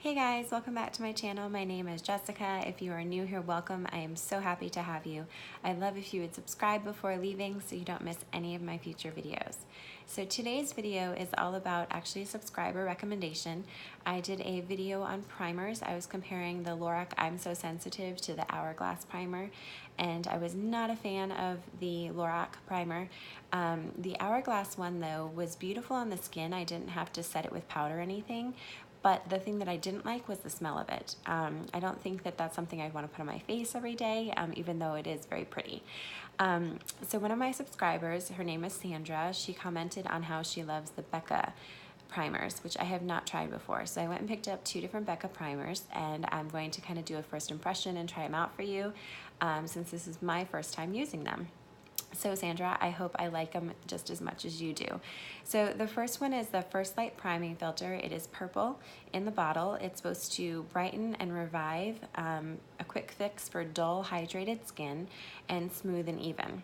Hey guys, welcome back to my channel. My name is Jessica. If you are new here, welcome. I am so happy to have you. I'd love if you would subscribe before leaving so you don't miss any of my future videos. So today's video is all about actually a subscriber recommendation. I did a video on primers. I was comparing the Lorac I'm So Sensitive to the Hourglass primer, and I was not a fan of the Lorac primer. The Hourglass one though was beautiful on the skin. I didn't have to set it with powder or anything. But the thing that I didn't like was the smell of it. I don't think that that's something I'd want to put on my face every day, even though it is very pretty. So one of my subscribers, her name is Sandra, she commented on how she loves the Becca primers, which I have not tried before. So I went and picked up 2 different Becca primers, and I'm going to kind of do a first impression and try them out for you, since this is my first time using them. So Sandra, I hope I like them just as much as you do. So the first one is the First Light Priming Filter. It is purple in the bottle. It's supposed to brighten and revive, a quick fix for dull, hydrated skin, and smooth and even.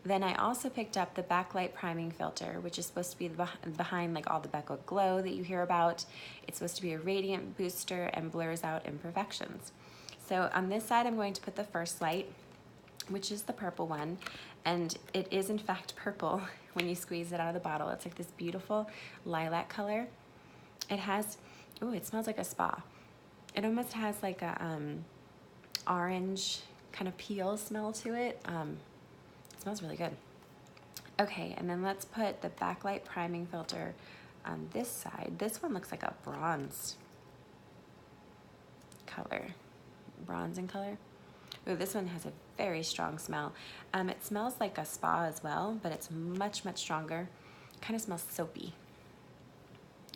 Then I also picked up the Backlight Priming Filter, which is supposed to be behind like all the Becca glow that you hear about. It's supposed to be a radiant booster and blurs out imperfections. So on this side, I'm going to put the First Light, which is the purple one, and it is in fact purple when you squeeze it out of the bottle. It's like this beautiful lilac color. It has, ooh, it smells like a spa. It almost has like a orange kind of peel smell to it. It smells really good. Okay, and then let's put the Backlight Priming Filter on this side. This one looks like a bronze color, bronze in color. Ooh, this one has a very strong smell. It smells like a spa as well, but it's much, much stronger. It kind of smells soapy.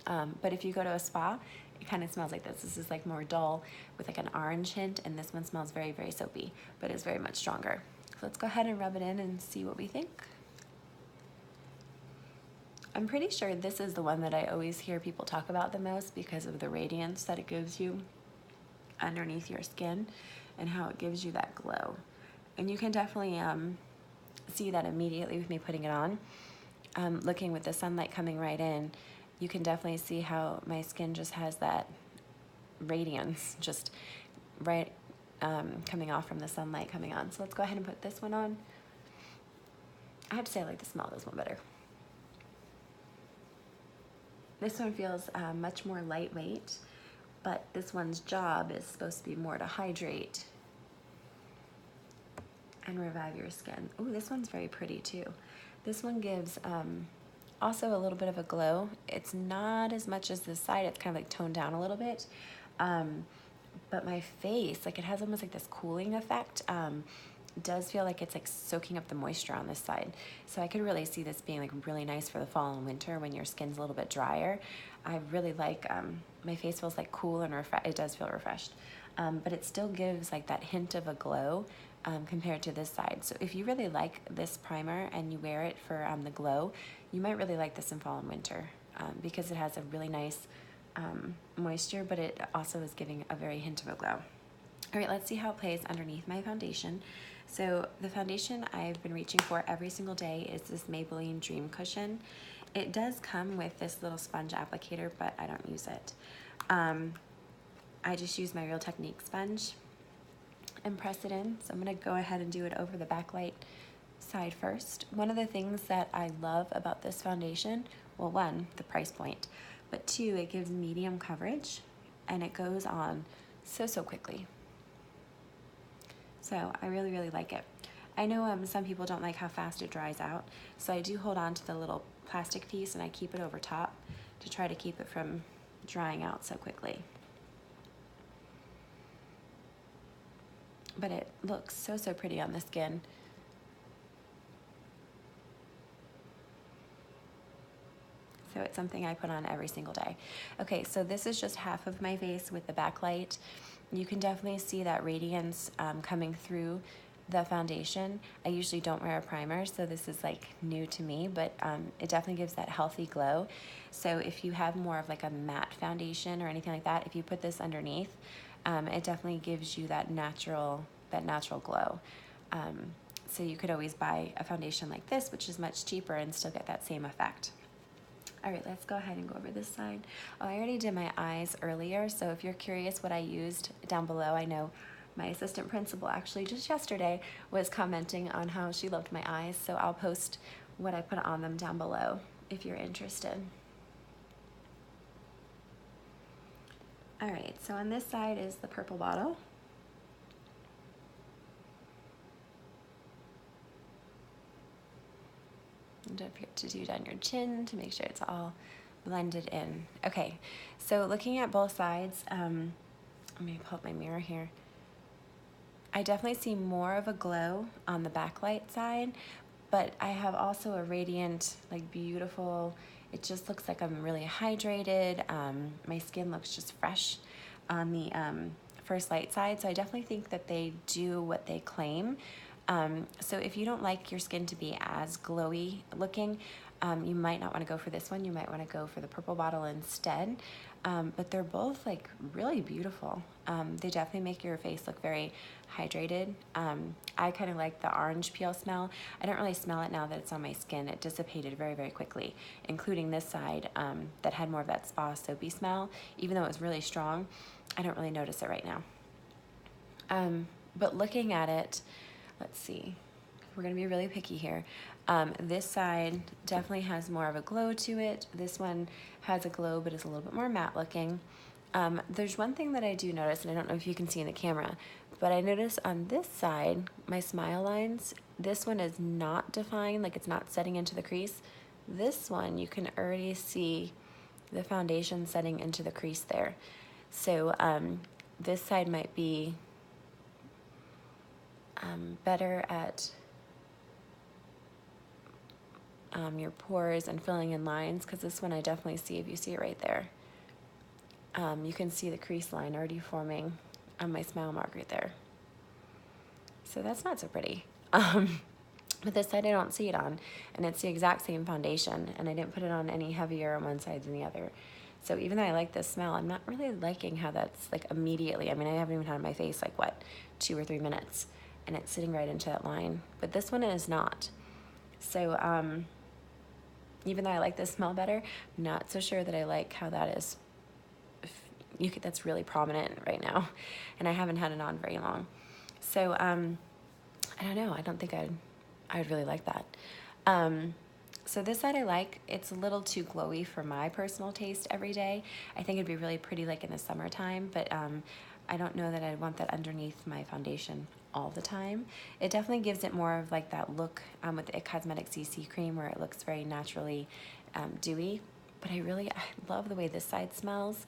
But if you go to a spa, it kind of smells like this. This is like more dull with like an orange hint, and this one smells very, very soapy, but it's very much stronger. So let's go ahead and rub it in and see what we think. I'm pretty sure this is the one that I always hear people talk about the most because of the radiance that it gives you underneath your skin and how it gives you that glow. And you can definitely see that immediately with me putting it on. Looking with the sunlight coming right in, you can definitely see how my skin just has that radiance just right coming off from the sunlight coming on. So let's go ahead and put this one on. I have to say I like the smell of this one better. This one feels much more lightweight, but this one's job is supposed to be more to hydrate and revive your skin. Ooh, this one's very pretty too. This one gives also a little bit of a glow. It's not as much as this side. It's kind of like toned down a little bit. But my face, like it has almost like this cooling effect. It does feel like it's like soaking up the moisture on this side. So I could really see this being like really nice for the fall and winter when your skin's a little bit drier. I really like, my face feels like cool and it does feel refreshed. But it still gives like that hint of a glow compared to this side. So if you really like this primer and you wear it for the glow, you might really like this in fall and winter because it has a really nice moisture, but it also is giving a very hint of a glow. All right, let's see how it plays underneath my foundation. So the foundation I've been reaching for every single day is this Maybelline Dream Cushion. It does come with this little sponge applicator, but I don't use it. I just use my Real Technique sponge and press it in. So I'm gonna go ahead and do it over the backlight side first. One of the things that I love about this foundation, well, one, the price point, but 2, it gives medium coverage and it goes on so quickly. So I really, really like it. I know some people don't like how fast it dries out, so I do hold on to the little plastic piece and I keep it over top to try to keep it from drying out so quickly. But it looks so pretty on the skin. So it's something I put on every single day. Okay, so this is just half of my face with the backlight. You can definitely see that radiance coming through the foundation. I usually don't wear a primer, so this is like new to me, but it definitely gives that healthy glow. So if you have more of like a matte foundation or anything like that, if you put this underneath, it definitely gives you that natural glow. So you could always buy a foundation like this, which is much cheaper, and still get that same effect. All right, let's go ahead and go over this side. Oh, I already did my eyes earlier, so if you're curious what I used down below, I know my assistant principal actually just yesterday was commenting on how she loved my eyes, so I'll post what I put on them down below if you're interested. All right, so on this side is the purple bottle. And don't forget to do down your chin to make sure it's all blended in. Okay, so looking at both sides, let me pull up my mirror here. I definitely see more of a glow on the backlight side, but I have also a radiant, like beautiful, it just looks like I'm really hydrated. My skin looks just fresh on the first light side, so I definitely think that they do what they claim. So if you don't like your skin to be as glowy looking, you might not want to go for this one. You might want to go for the purple bottle instead. But they're both like really beautiful. They definitely make your face look very hydrated. I kind of like the orange peel smell. I don't really smell it now that it's on my skin. It dissipated very, very quickly, including this side that had more of that spa soapy smell. Even though it was really strong, I don't really notice it right now. But looking at it, let's see, we're gonna be really picky here. This side definitely has more of a glow to it. This one has a glow, but is a little bit more matte looking. There's one thing that I do notice, and I don't know if you can see in the camera, but I notice on this side, my smile lines, this one is not defined, like it's not setting into the crease. This one, you can already see the foundation setting into the crease there. So this side might be better at your pores and filling in lines, because this one I definitely see, if you see it right there, you can see the crease line already forming on my smile mark right there. So that's not so pretty. But this side I don't see it on, and it's the exact same foundation, and I didn't put it on any heavier on one side than the other. So even though I like this smell, I'm not really liking how that's like immediately. I mean, I haven't even had it on my face like what, 2 or 3 minutes, and it's sitting right into that line. But this one is not. So even though I like this smell better, I'm not so sure that I like how that is. That's really prominent right now, and I haven't had it on very long. So I don't know. I don't think I'd really like that. So this side I like. It's a little too glowy for my personal taste every day. I think it'd be really pretty like in the summertime, but I don't know that I'd want that underneath my foundation all the time. It definitely gives it more of like that look with the Cosmetics CC cream, where it looks very naturally dewy. But I love the way this side smells.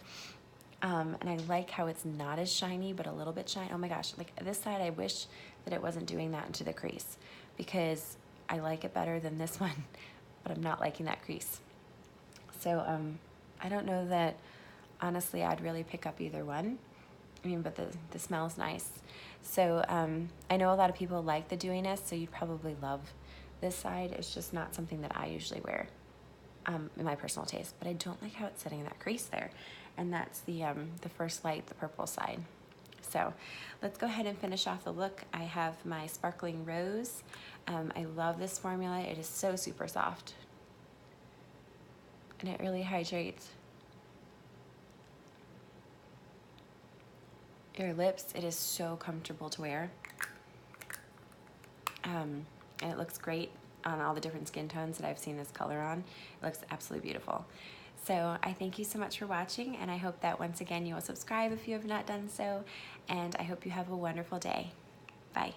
And I like how it's not as shiny, but a little bit shiny. Oh my gosh, like this side, I wish that it wasn't doing that into the crease, because I like it better than this one, but I'm not liking that crease. So I don't know that, honestly, I'd really pick up either one. I mean, but the smell's nice. So I know a lot of people like the dewiness, so you'd probably love this side. It's just not something that I usually wear in my personal taste, but I don't like how it's sitting in that crease there. And that's the first light, the purple side. So let's go ahead and finish off the look. I have my Sparkling Rose. I love this formula. It is so super soft, and it really hydrates your lips. It is so comfortable to wear, and it looks great on all the different skin tones that I've seen this color on. It looks absolutely beautiful. So I thank you so much for watching, and I hope that once again you will subscribe if you have not done so, and I hope you have a wonderful day. Bye.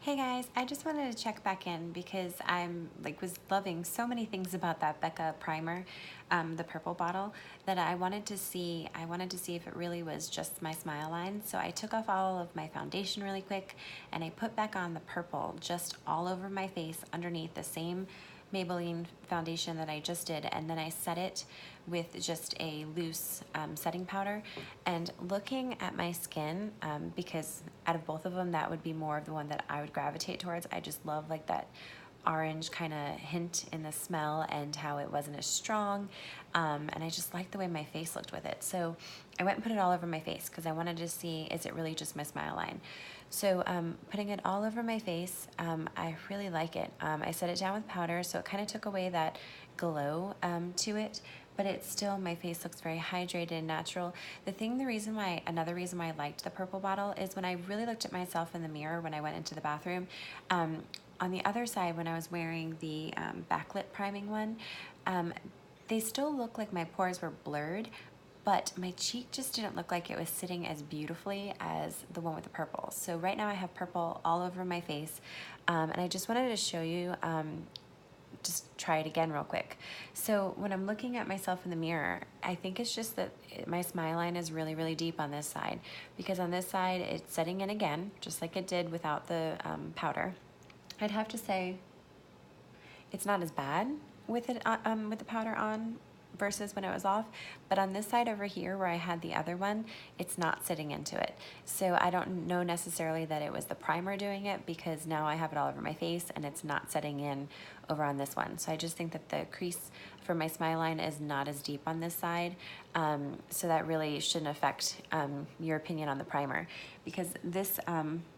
Hey guys, I just wanted to check back in because was loving so many things about that Becca primer, the purple bottle, that I wanted to see if it really was just my smile line. So I took off all of my foundation really quick, and I put back on the purple just all over my face underneath the same Maybelline foundation that I just did, and then I set it with just a loose setting powder. And looking at my skin, because out of both of them, that would be more of the one that I would gravitate towards. I just love like that orange kind of hint in the smell, and how it wasn't as strong, and I just liked the way my face looked with it. So I went and put it all over my face because I wanted to see, is it really just my smile line? So putting it all over my face, I really like it. I set it down with powder, so it kind of took away that glow to it, but it's still, my face looks very hydrated and natural. Another reason why I liked the purple bottle is when I really looked at myself in the mirror when I went into the bathroom, on the other side when I was wearing the backlit priming one, they still look like my pores were blurred, but my cheek just didn't look like it was sitting as beautifully as the one with the purple. So right now I have purple all over my face, and I just wanted to show you, just try it again real quick. So when I'm looking at myself in the mirror, I think it's just that my smile line is really, really deep on this side, because on this side it's setting in again, just like it did without the powder. I'd have to say it's not as bad with it with the powder on versus when it was off, but on this side over here where I had the other one, it's not sitting into it. So I don't know necessarily that it was the primer doing it, because now I have it all over my face and it's not setting in over on this one. So I just think that the crease for my smile line is not as deep on this side, so that really shouldn't affect your opinion on the primer, because this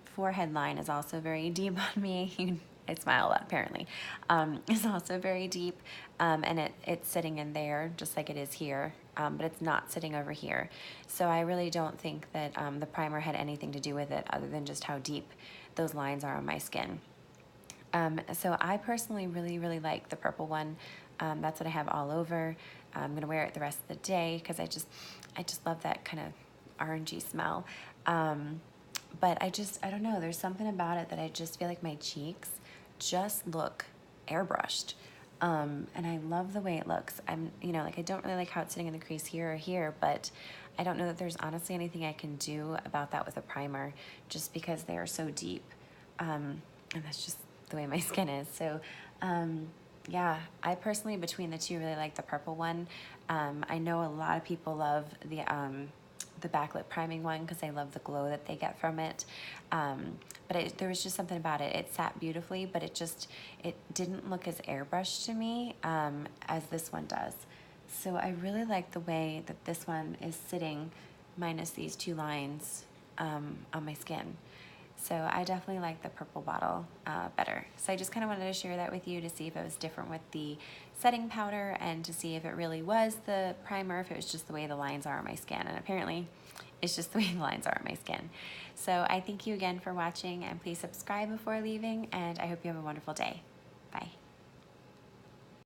forehead line is also very deep on me. I smile a lot apparently. It's also very deep, and it's sitting in there just like it is here, but it's not sitting over here. So I really don't think that the primer had anything to do with it other than just how deep those lines are on my skin. So I personally really, really like the purple one. That's what I have all over. I'm gonna wear it the rest of the day because I just love that kind of orangey smell. But I don't know, there's something about it that I just feel like my cheeks just look airbrushed. And I love the way it looks. Like, I don't really like how it's sitting in the crease here or here, but I don't know that there's honestly anything I can do about that with a primer, just because they are so deep. And that's just the way my skin is. So, yeah, I personally, between the two, really like the purple one. I know a lot of people love the backlit priming one because I love the glow that they get from it. But there was just something about it. It sat beautifully, but it didn't look as airbrushed to me as this one does. So I really like the way that this one is sitting, minus these two lines on my skin. So I definitely like the purple bottle better. So I just kind of wanted to share that with you to see if it was different with the setting powder, and to see if it really was the primer, if it was just the way the lines are on my skin. And apparently it's just the way the lines are on my skin. So I thank you again for watching, and please subscribe before leaving, and I hope you have a wonderful day.